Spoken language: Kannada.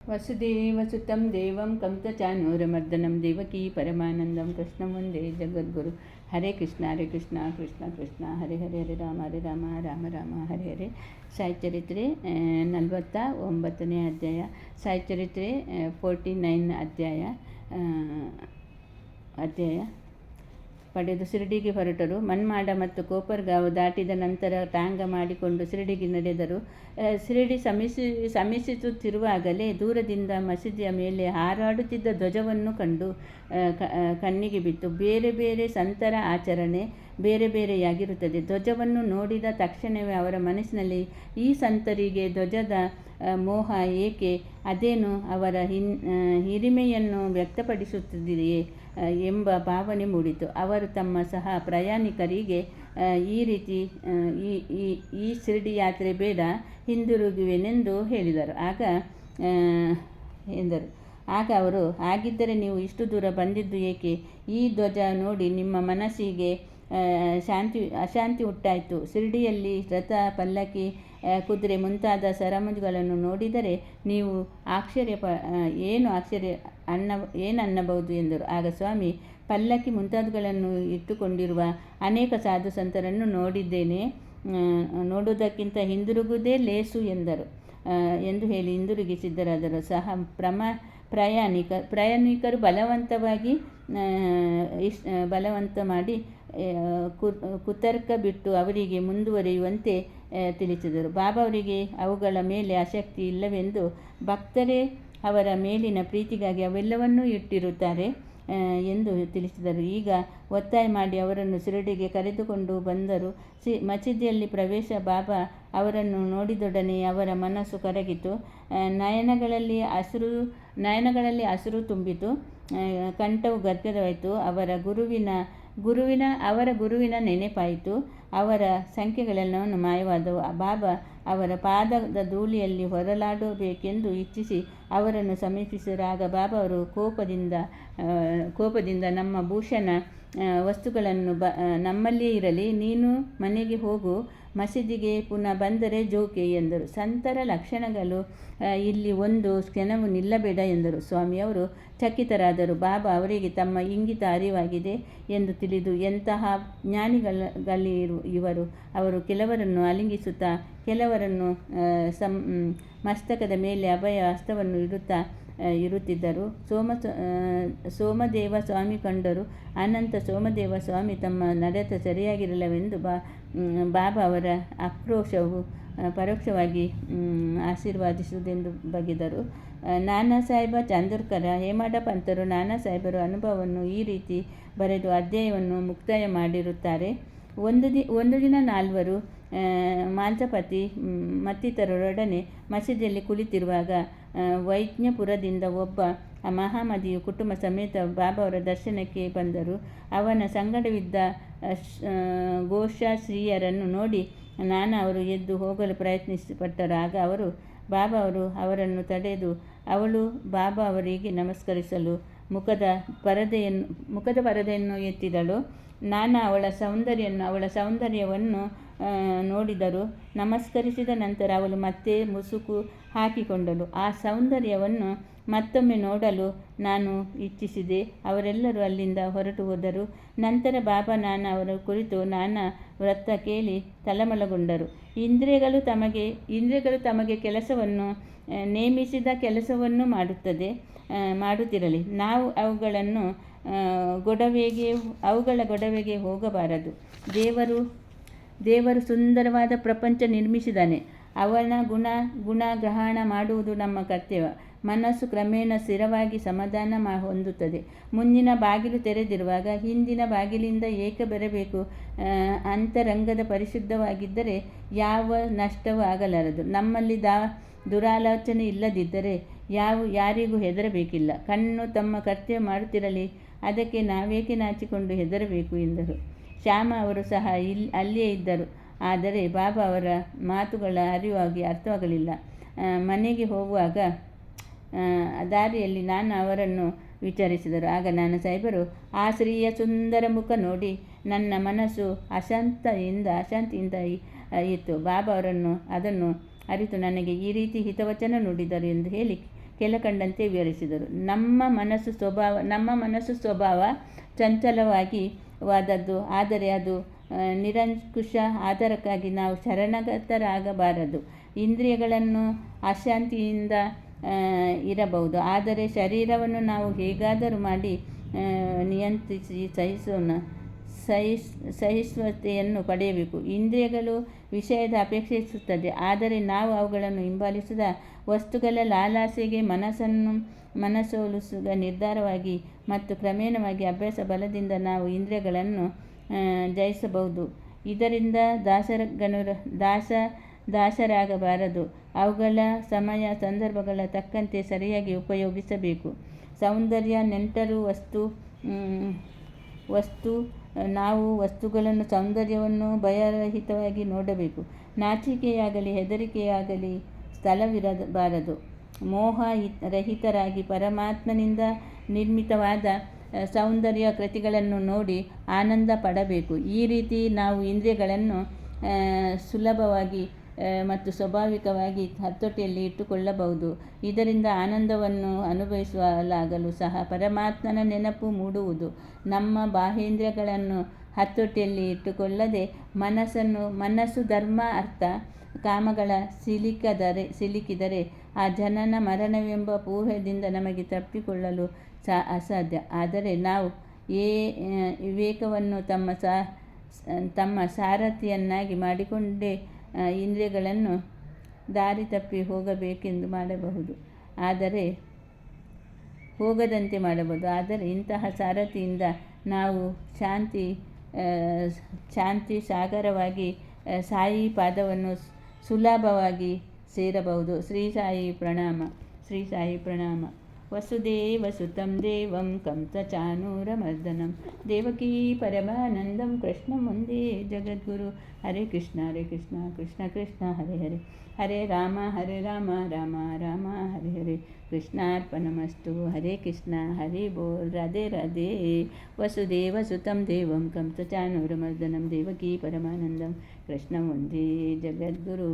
ವಸುದೇವಸುತಂ ದೇವಂ ಕಂಸಚಾನೂರಮರ್ದನಂ ದೇವಕೀ ಪರಮಾನಂದಂ ಕೃಷ್ಣಂ ವಂದೇ ಜಗದ್ಗುರು. ಹರೇ ಕೃಷ್ಣ ಕೃಷ್ಣ ಕೃಷ್ಣ ಹರೆ ಹರೆ ಹರೆ ರಾಮ ರಾಮ ರಾಮ ಹರೆ ಹರೆ. ಸಾಹಿತ್ಯಚರಿತ್ರೆ 49ನೇ ಅಧ್ಯಾಯ. ಸಾಹಿತ್ಯಚರಿತ್ರೆ 49 ಅಧ್ಯಾಯ ಪಡೆದು ಶಿರಡಿಗೆ ಹೊರಟರು. ಮನ್ಮಾಡ ಮತ್ತು ಕೋಪರ್ಗಾಂವ್ ದಾಟಿದ ನಂತರ ಟಾಂಗ ಮಾಡಿಕೊಂಡು ಶಿರಡಿಗೆ ನಡೆದರು. ಶಿರಡಿ ಸಮೀಪಿಸುತ್ತಿರುವಾಗಲೇ ದೂರದಿಂದ ಮಸೀದಿಯ ಮೇಲೆ ಹಾರಾಡುತ್ತಿದ್ದ ಧ್ವಜವನ್ನು ಕಂಡು ಕಣ್ಣಿಗೆ ಬಿತ್ತು. ಬೇರೆ ಬೇರೆ ಸಂತರ ಆಚರಣೆ ಬೇರೆ ಬೇರೆಯಾಗಿರುತ್ತದೆ. ಧ್ವಜವನ್ನು ನೋಡಿದ ತಕ್ಷಣವೇ ಅವರ ಮನಸ್ಸಿನಲ್ಲಿ ಈ ಸಂತರಿಗೆ ಧ್ವಜದ ಮೋಹ ಏಕೆ, ಅದೇನು ಅವರ ಹಿರಿಮೆಯನ್ನು ವ್ಯಕ್ತಪಡಿಸುತ್ತಿದೆಯೇ ಎಂಬ ಭಾವನೆ ಮೂಡಿತು. ಅವರು ತಮ್ಮ ಸಹ ಪ್ರಯಾಣಿಕರಿಗೆ ಈ ರೀತಿ ಈ ಶಿರಡಿ ಯಾತ್ರೆ ಬೇಡ, ಹಿಂದಿರುಗುವೆನೆಂದು ಹೇಳಿದರು. ಆಗ ಅವರು, ಹಾಗಿದ್ದರೆ ನೀವು ಇಷ್ಟು ದೂರ ಬಂದಿದ್ದು ಏಕೆ? ಈ ಧ್ವಜ ನೋಡಿ ನಿಮ್ಮ ಮನಸ್ಸಿಗೆ ಅಶಾಂತಿ ಉಂಟಾಯಿತು. ಶಿರಡಿಯಲ್ಲಿ ರಥ, ಪಲ್ಲಕ್ಕಿ, ಕುದುರೆ ಮುಂತಾದ ಸರಮುಜಗಳನ್ನು ನೋಡಿದರೆ ನೀವು ಏನನ್ನಬಹುದು ಎಂದರು. ಆಗ ಸ್ವಾಮಿ, ಪಲ್ಲಕ್ಕಿ ಮುಂತಾದವುಗಳನ್ನು ಇಟ್ಟುಕೊಂಡಿರುವ ಅನೇಕ ಸಾಧು ಸಂತರನ್ನು ನೋಡಿದ್ದೇನೆ, ನೋಡುವುದಕ್ಕಿಂತ ಹಿಂದಿರುಗುವುದೇ ಲೇಸು ಎಂದು ಹೇಳಿ ಹಿಂದಿರುಗಿ ಸಿದ್ಧರಾದರು. ಸಹ ಪ್ರಯಾಣಿಕರು ಬಲವಂತ ಮಾಡಿ ಕುತರ್ಕ ಬಿಟ್ಟು ಅವರಿಗೆ ಮುಂದುವರಿಯುವಂತೆ ತಿಳಿಸಿದರು. ಬಾಬಾ ಅವರಿಗೆ ಅವುಗಳ ಮೇಲೆ ಆಸಕ್ತಿ ಇಲ್ಲವೆಂದು, ಭಕ್ತರೇ ಅವರ ಮೇಲಿನ ಪ್ರೀತಿಗಾಗಿ ಅವೆಲ್ಲವನ್ನೂ ಇಟ್ಟಿರುತ್ತಾರೆ ಎಂದು ತಿಳಿಸಿದರು. ಈಗ ಒತ್ತಾಯ ಮಾಡಿ ಅವರನ್ನು ಶಿರಡಿಗೆ ಕರೆದುಕೊಂಡು ಬಂದರು. ಮಸೀದಿಯಲ್ಲಿ ಪ್ರವೇಶ. ಬಾಬಾ ಅವರನ್ನು ನೋಡಿದೊಡನೆ ಅವರ ಮನಸ್ಸು ಕರಗಿತು. ನಯನಗಳಲ್ಲಿ ಹಸಿರು ತುಂಬಿತು. ಕಂಠವು ಗದ್ಗದವಾಯಿತು. ಅವರ ಗುರುವಿನ ನೆನಪಾಯಿತು. ಅವರ ಸಂಖ್ಯೆಗಳೆಲ್ಲವನ್ನು ಮಾಯವಾದವು. ಬಾಬಾ ಅವರ ಪಾದದ ಧೂಳಿಯಲ್ಲಿ ಹೊರಲಾಡಬೇಕೆಂದು ಇಚ್ಛಿಸಿ ಅವರನ್ನು ಸಮೀಪಿಸಿದರು. ಆಗ ಬಾಬಾ ಅವರು ಕೋಪದಿಂದ ನಮ್ಮ ಭೂಷಣ ವಸ್ತುಗಳನ್ನು ನಮ್ಮಲ್ಲಿಯೇ ಇರಲಿ, ನೀನು ಮನೆಗೆ ಹೋಗು, ಮಸೀದಿಗೆ ಪುನಃ ಬಂದರೆ ಜೋಕೆ ಎಂದರು. ಸಂತರ ಲಕ್ಷಣಗಳು ಇಲ್ಲಿ ಒಂದು ಕ್ಷಣವೂ ನಿಲ್ಲಬೇಡ ಎಂದರು. ಸ್ವಾಮಿಯವರು ಚಕಿತರಾದರು. ಬಾಬಾ ಅವರಿಗೆ ತಮ್ಮ ಇಂಗಿತ ಅರಿವಾಗಿದೆ ಎಂದು ತಿಳಿದು, ಎಂತಹ ಜ್ಞಾನಿಗಳಿವರು, ಅವರು ಕೆಲವರನ್ನು ಆಲಿಂಗಿಸುತ್ತಾ ಕೆಲವರನ್ನು ಮಸ್ತಕದ ಮೇಲೆ ಅಭಯ ಹಸ್ತವನ್ನು ಇರುತ್ತಿದ್ದರು. ಸೋಮದೇವ ಸ್ವಾಮಿ ಕಂಡರು. ಅನಂತ ಸೋಮದೇವ ಸ್ವಾಮಿ ತಮ್ಮ ನಡತೆ ಸರಿಯಾಗಿರಲಿಲ್ಲವೆಂದು ಬಾಬಾ ಅವರ ಆಕ್ರೋಶವು ಪರೋಕ್ಷವಾಗಿ ಆಶೀರ್ವಾದಿಸುವುದೆಂದು ಬಗೆದರು. ನಾನಾ ಸಾಹೇಬ ಚಾಂದೂರ್ಕರ, ಹೇಮಡ ಪಂತರು ನಾನಾ ಸಾಹೇಬರ ಅನುಭವವನ್ನು ಈ ರೀತಿ ಬರೆದು ಅಧ್ಯಾಯವನ್ನು ಮುಕ್ತಾಯ ಮಾಡಿರುತ್ತಾರೆ. ಒಂದು ದಿನ ನಾಲ್ವರು ಮಾಲ್ಸಪತಿ ಮತ್ತಿತರರೊಡನೆ ಮಸೀದಿಯಲ್ಲಿ ಕುಳಿತಿರುವಾಗ ವೈಜ್ಞಪುರದಿಂದ ಒಬ್ಬ ಮಹಾಮದಿಯು ಕುಟುಂಬ ಸಮೇತ ಬಾಬಾ ಅವರ ದರ್ಶನಕ್ಕೆ ಬಂದರು. ಅವನ ಸಂಗಡವಿದ್ದ ಗೋಷಾಶ್ರೀಯರನ್ನು ನೋಡಿ ನಾನಾ ಅವರು ಎದ್ದು ಹೋಗಲು ಪ್ರಯತ್ನಿಸಲ್ಪಟ್ಟರು. ಆಗ ಬಾಬಾ ಅವರು ಅವರನ್ನು ತಡೆದು ಅವಳು ಬಾಬಾ ಅವರಿಗೆ ನಮಸ್ಕರಿಸಲು ಮುಖದ ಪರದೆಯನ್ನು ಎತ್ತಿದಳು. ನಾನಾ ಅವಳ ಸೌಂದರ್ಯವನ್ನು ನೋಡಿದರು. ನಮಸ್ಕರಿಸಿದ ನಂತರ ಅವಳು ಮತ್ತೆ ಮುಸುಕು ಹಾಕಿಕೊಂಡಳು. ಆ ಸೌಂದರ್ಯವನ್ನು ಮತ್ತೊಮ್ಮೆ ನೋಡಲು ನಾನು ಇಚ್ಛಿಸಿದೆ. ಅವರೆಲ್ಲರೂ ಅಲ್ಲಿಂದ ಹೊರಟು ಹೋದರು. ನಂತರ ಬಾಬಾ ನಾನಾ ಅವರ ಕುರಿತು ನಾನಾ ವೃತ್ತ ಕೇಳಿ ತಳಮಳಗೊಂಡರು. ಇಂದ್ರಿಯಗಳು ತಮಗೆ ಕೆಲಸವನ್ನು ನೇಮಿಸಿದ ಕೆಲಸವನ್ನು ಮಾಡುತ್ತಿರಲಿ, ನಾವು ಅವುಗಳ ಗೊಡವೆಗೆ ಹೋಗಬಾರದು. ದೇವರು ಸುಂದರವಾದ ಪ್ರಪಂಚ ನಿರ್ಮಿಸಿದ್ದಾನೆ. ಅವನ ಗುಣ ಗ್ರಹಣ ಮಾಡುವುದು ನಮ್ಮ ಕರ್ತವ್ಯ. ಮನಸ್ಸು ಕ್ರಮೇಣ ಸ್ಥಿರವಾಗಿ ಸಮಾಧಾನ ಹೊಂದುತ್ತದೆ. ಮುಂದಿನ ಬಾಗಿಲು ತೆರೆದಿರುವಾಗ ಹಿಂದಿನ ಬಾಗಿಲಿಂದ ಏಕೆ ಬರಬೇಕು? ಅಂತರಂಗದ ಪರಿಶುದ್ಧವಾಗಿದ್ದರೆ ಯಾವ ನಷ್ಟವೂ ಆಗಲಾರದು. ನಮ್ಮಲ್ಲಿ ದುರಾಲೋಚನೆ ಇಲ್ಲದಿದ್ದರೆ ಯಾರಿಗೂ ಹೆದರಬೇಕಿಲ್ಲ. ಕಣ್ಣು ತಮ್ಮ ಕರ್ತವ್ಯ ಮಾಡುತ್ತಿರಲಿ, ಅದಕ್ಕೆ ನಾವೇಕೆ ನಾಚಿಕೊಂಡು ಹೆದರಬೇಕು ಎಂದರು. ಶ್ಯಾಮ ಅವರು ಸಹ ಅಲ್ಲಿಯೇ ಇದ್ದರು. ಆದರೆ ಬಾಬಾ ಅವರ ಮಾತುಗಳ ಅರ್ಥವಾಗಲಿಲ್ಲ. ಮನೆಗೆ ಹೋಗುವಾಗ ದಾರಿಯಲ್ಲಿ ನಾನು ಅವರನ್ನು ವಿಚಾರಿಸಿದರು. ಆಗ ನಾನಾ ಸಾಹೇಬರು ಆ ಸ್ತ್ರೀಯ ಸುಂದರ ಮುಖ ನೋಡಿ ನನ್ನ ಮನಸ್ಸು ಅಶಾಂತಿಯಿಂದ ಇತ್ತು. ಬಾಬಾ ಅದನ್ನು ಅರಿತು ನನಗೆ ಈ ರೀತಿ ಹಿತವಚನ ನುಡಿದರು ಎಂದು ಹೇಳಿ ಕೆಳಕಂಡಂತೆ ವಿವರಿಸಿದರು. ನಮ್ಮ ಮನಸ್ಸು ಸ್ವಭಾವ ಚಂಚಲವಾಗಿ ವಾದದ್ದು. ಆದರೆ ಅದು ನಿರಂಕುಶ ಆಧಾರಕ್ಕಾಗಿ ನಾವು ಶರಣಾಗತರಾಗಬಾರದು. ಇಂದ್ರಿಯಗಳನ್ನು ಅಶಾಂತಿಯಿಂದ ಇರಬಹುದು, ಆದರೆ ಶರೀರವನ್ನು ನಾವು ಹೇಗಾದರೂ ಮಾಡಿ ನಿಯಂತ್ರಿಸಿ ಸಹಿಷ್ಣುತೆಯನ್ನು ಪಡೆಯಬೇಕು. ಇಂದ್ರಿಯಗಳು ವಿಷಯದ ಅಪೇಕ್ಷಿಸುತ್ತದೆ, ಆದರೆ ನಾವು ಅವುಗಳನ್ನು ಹಿಂಬಾಲಿಸಿದ ವಸ್ತುಗಳ ಲಾಲಾಸೆಗೆ ಮನಸೋಲಿಸುವ ನಿರ್ಧಾರವಾಗಿ ಮತ್ತು ಕ್ರಮೇಣವಾಗಿ ಅಭ್ಯಾಸ ಬಲದಿಂದ ನಾವು ಇಂದ್ರಿಯಗಳನ್ನು ಜಯಿಸಬಹುದು. ಇದರಿಂದ ದಾಸರಾಗಬಾರದು. ಅವುಗಳ ಸಮಯ ಸಂದರ್ಭಗಳ ತಕ್ಕಂತೆ ಸರಿಯಾಗಿ ಉಪಯೋಗಿಸಬೇಕು. ಸೌಂದರ್ಯ ನೆಂಟರು ನಾವು ವಸ್ತುಗಳನ್ನು ಸೌಂದರ್ಯವನ್ನು ಭಯರಹಿತವಾಗಿ ನೋಡಬೇಕು. ನಾಚಿಕೆಯಾಗಲಿ ಹೆದರಿಕೆಯಾಗಲಿ ಸ್ಥಳವಿರಬಾರದು. ಮೋಹ ರಹಿತರಾಗಿ ಪರಮಾತ್ಮನಿಂದ ನಿರ್ಮಿತವಾದ ಸೌಂದರ್ಯ ಕೃತಿಗಳನ್ನು ನೋಡಿ ಆನಂದ ಪಡಬೇಕು. ಈ ರೀತಿ ನಾವು ಇಂದ್ರಿಯಗಳನ್ನು ಸುಲಭವಾಗಿ ಮತ್ತು ಸ್ವಾಭಾವಿಕವಾಗಿ ಹತೋಟಿಯಲ್ಲಿ ಇಟ್ಟುಕೊಳ್ಳಬಹುದು. ಇದರಿಂದ ಆನಂದವನ್ನು ಅನುಭವಿಸಲಾಗಲು ಸಹ ಪರಮಾತ್ಮನ ನೆನಪು ಮೂಡುವುದು. ನಮ್ಮ ಬಾಹ್ಯೇಂದ್ರಿಯಗಳನ್ನು ಹತೋಟಿಯಲ್ಲಿ ಇಟ್ಟುಕೊಳ್ಳದೆ ಮನಸ್ಸು ಧರ್ಮ ಅರ್ಥ ಕಾಮಗಳ ಸಿಲುಕಿದರೆ ಆ ಜನನ ಮರಣವೆಂಬ ಊಹೆಯಿಂದ ನಮಗೆ ತಪ್ಪಿಕೊಳ್ಳಲು ಅಸಾಧ್ಯ. ಆದರೆ ನಾವು ವಿವೇಕವನ್ನು ತಮ್ಮ ಸಾರಥಿಯನ್ನಾಗಿ ಮಾಡಿಕೊಂಡೇ ಇಂದ್ರಿಯಗಳನ್ನು ದಾರಿ ತಪ್ಪಿ ಹೋಗದಂತೆ ಮಾಡಬಹುದು. ಆದರೆ ಇಂತಹ ಸಾರಥಿಯಿಂದ ನಾವು ಶಾಂತಿ ಸಾಗರವಾಗಿ ಸಾಯಿ ಪಾದವನ್ನು ಸುಲಭವಾಗಿ ಸೇರಬಹುದು. ಶ್ರೀ ಸಾಯಿ ಪ್ರಣಾಮ. ವಸುದೇವಸುತಂ ದೇವಂ ಕಂಸಚಾನೂರಮರ್ದನಂ ದೇವಕೀ ಪರಮಾನಂದಂ ಕೃಷ್ಣಂ ವಂದೇ ಜಗದ್ಗುರು. ಹರೇ ಕೃಷ್ಣ ಕೃಷ್ಣ ಕೃಷ್ಣ ಹರೇ ಹರೇ, ಹರೇ ರಾಮ ರಾಮ ರಾಮ ಹರೇ ಹರೇ. ಕೃಷ್ಣಾರ್ಪಣಮಸ್ತು. ಹರೇ ಕೃಷ್ಣ, ಹರಿ ಬೋಲ್, ರಾಧೆ ರಾಧೆ. ವಸುದೇವಸುತಂ ದೇವಂ ಕಂಸಚಾನೂರಮರ್ದನಂ ದೇವಕೀ ಪರಮಾನಂದಂ ಕೃಷ್ಣಂ ವಂದೇ ಜಗದ್ಗುರು.